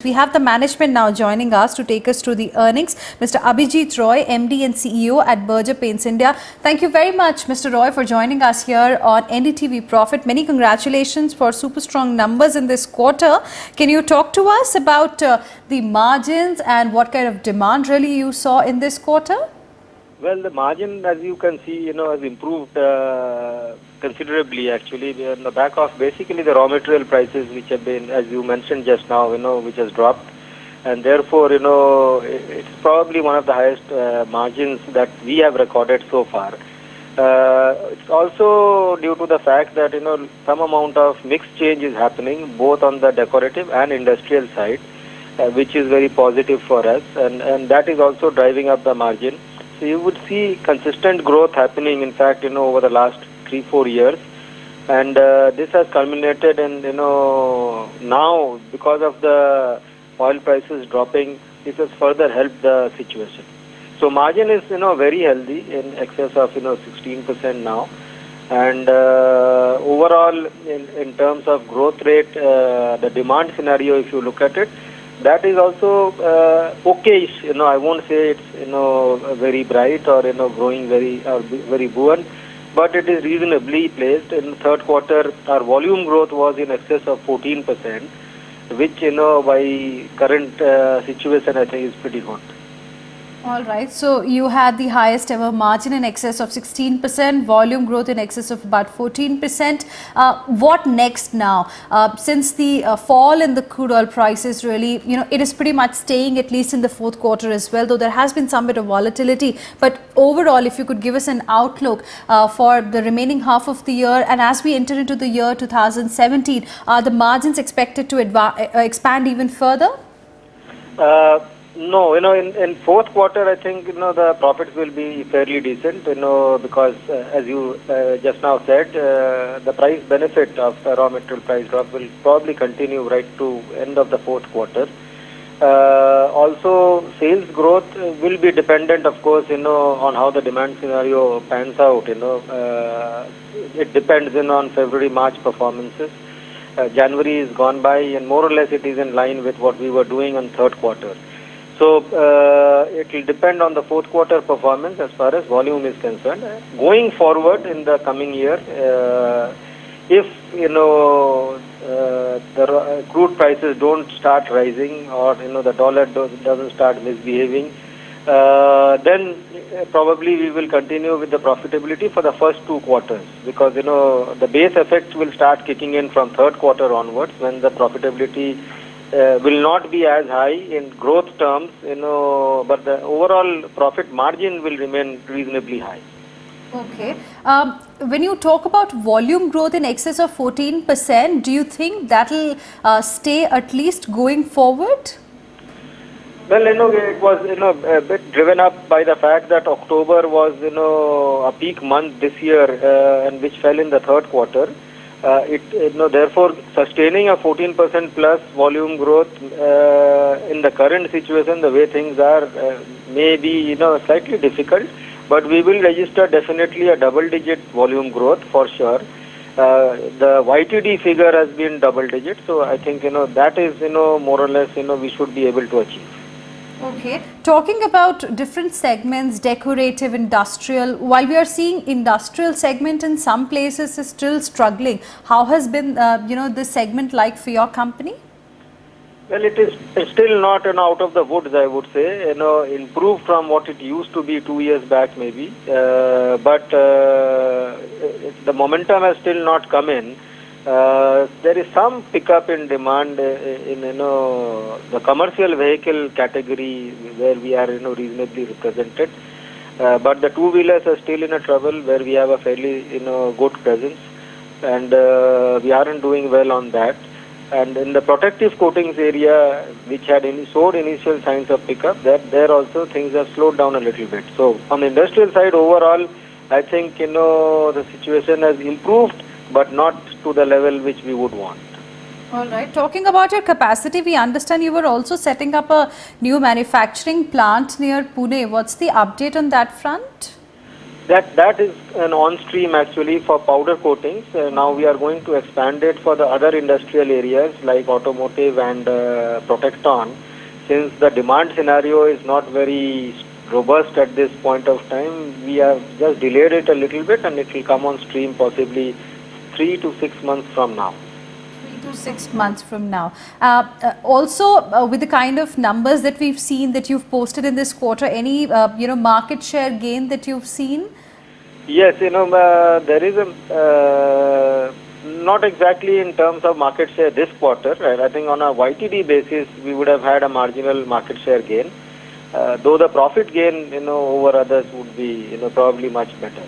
We have the management now joining us to take us through the earnings. Mr. Abhijit Roy, MD and CEO at Berger Paints India. Thank you very much, Mr. Roy, for joining us here on NDTV Profit. Many congratulations for super strong numbers in this quarter. Can you talk to us about the margins and what kind of demand really you saw in this quarter? Well, the margin, as you can see, has improved considerably actually on the back of basically the raw material prices, which have been, as you mentioned just now, which has dropped, and therefore, it's probably one of the highest margins that we have recorded so far. It's also due to the fact that some amount of mix change is happening both on the decorative and industrial side, which is very positive for us, and that is also driving up the margin. So you would see consistent growth happening, in fact, over the last 3-4 years, and this has culminated in, now because of the oil prices dropping, this has further helped the situation. So margin is, very healthy, in excess of, 16% now, and overall, in terms of growth rate, the demand scenario, if you look at it, that is also okay-ish. I won't say it's very bright or growing very buoyant, but it is reasonably placed. In the third quarter, our volume growth was in excess of 14%, which by current situation I think is pretty good. All right. So you had the highest ever margin in excess of 16%, volume growth in excess of about 14%. What next now? Since the fall in the crude oil prices really, it is pretty much staying at least in the fourth quarter as well, though there has been some bit of volatility. But overall, if you could give us an outlook for the remaining half of the year, and as we enter into the year 2017, are the margins expected to expand even further? No, in fourth quarter, I think, the profits will be fairly decent, because as you just now said, the price benefit of the raw material price drop will probably continue right to end of the fourth quarter. Also, sales growth will be dependent, of course, on how the demand scenario pans out. It depends on February-March performances. January is gone by, and more or less it is in line with what we were doing on third quarter. So it will depend on the fourth quarter performance as far as volume is concerned. Going forward in the coming year, if the crude prices don't start rising, or the dollar doesn't start misbehaving, then probably we will continue with the profitability for the first 2 quarters, because the base effect will start kicking in from third quarter onwards, when the profitability will not be as high in growth terms, but the overall profit margin will remain reasonably high. Okay. When you talk about volume growth in excess of 14%, do you think that will stay at least going forward? Well, it was, a bit driven up by the fact that October was, a peak month this year, and which fell in the third quarter. Therefore, sustaining a 14% plus volume growth in the current situation, the way things are, may be slightly difficult, but we will register definitely a double-digit volume growth for sure. The YTD figure has been double-digit, so I think that is more or less we should be able to achieve. Okay. Talking about different segments, decorative, industrial, while we are seeing industrial segment in some places is still struggling, how has been, this segment like for your company? Well, it's still not out of the woods, I would say, improved from what it used to be 2 years back maybe, but the momentum has still not come in. There is some pickup in demand in the commercial vehicle category, where we are reasonably represented, but the two-wheelers are still in a trouble, where we have a fairly good presence, and we aren't doing well on that. And in the protective coatings area, which had showed initial signs of pickup, there also things have slowed down a little bit. So on the industrial side, overall, I think the situation has improved, but not to the level which we would want. All right. Talking about your capacity, we understand you were also setting up a new manufacturing plant near Pune. What's the update on that front? That is an on-stream actually for powder coatings. Now we are going to expand it for the other industrial areas like automotive and Protecton. Since the demand scenario is not very robust at this point of time, we have just delayed it a little bit, and it will come on stream possibly 3 to 6 months from now. 3 to 6 months from now. Also, with the kind of numbers that we've seen that you've posted in this quarter, any market share gain that you've seen? Yes, there is a not exactly in terms of market share this quarter. Right? I think on a YTD basis we would have had a marginal market share gain, though the profit gain over others would be probably much better.